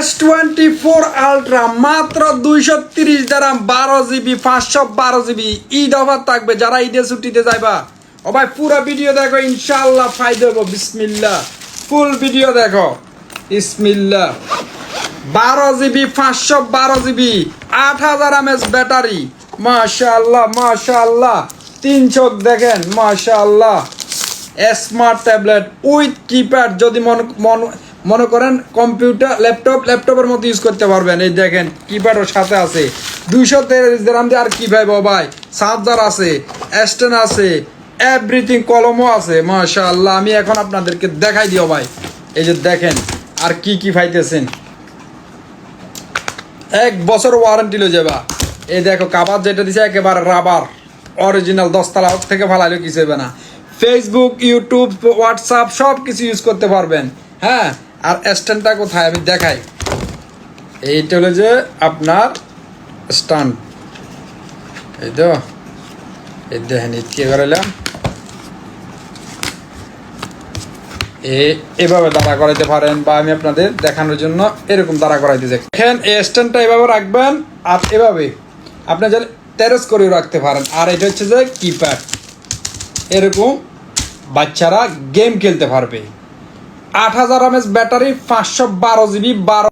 S24 ultra মাত্র 230 দারাম 12 GB 512 GB Eid offer থাকবে। যারা ঈদে ছুটিতে যাইবা ও ভাই পুরো ভিডিও দেখো, ইনশাআল্লাহ ফায়দা হবে। বিসমিল্লাহ, ফুল ভিডিও দেখো। বিসমিল্লাহ। 12 GB 512 GB 8000 mAh ব্যাটারি। মাশাআল্লাহ মাশাআল্লাহ, 3 চোখ দেখেন মাশাআল্লাহ। Smart tablet with keypad. যদি মনে করেন কম্পিউটার ল্যাপটপের মতো ইউজ করতে পারবেন। এই দেখেন কিপ্যাডও সাথে আছে। 230 দিরহাম দিয়ে আর কি পাইবো ভাই? চার্জার আছে, স্ট্যান্ড আছে, এভরিথিং, কলমও আছে মাশাআল্লাহ। আমি এখন আপনাদেরকে দেখাই দিও ভাই। এই যে দেখেন আর কি পাইতেছেন। 1 বছর ওয়ারেন্টি লয়ে যাবা। এই দেখো কাভার যেটা দিছে একেবারে রাবার অরিজিনাল, 10 তলা থেকে ফালাইলে কিছু হবে না। ফেসবুক, ইউটিউব, হোয়াটসঅ্যাপ সব কিছু ইউজ করতে পারবেন। হ্যাঁ, আর স্ট্যান্ডটা কোথায় আমি দেখাই। এইটা হলো যে আপনার স্ট্যান্ড। এই তো এই দেখেন কি করাইলাম, এভাবে দাঁড়া করাইতে পারেন, বা আমি আপনাদের দেখানোর জন্য এরকম দাঁড়া করাইতে চাই। দেখেন এই স্ট্যান্ডটা এভাবে রাখবেন, আর এভাবে আপনি যেন টেরেস করেও রাখতে পারেন। আর এটা হচ্ছে যে কিপ্যাড, এরকম বাচ্চারা গেম খেলতে পারবে। 8000 mAh ব্যাটারি, 512 GB 12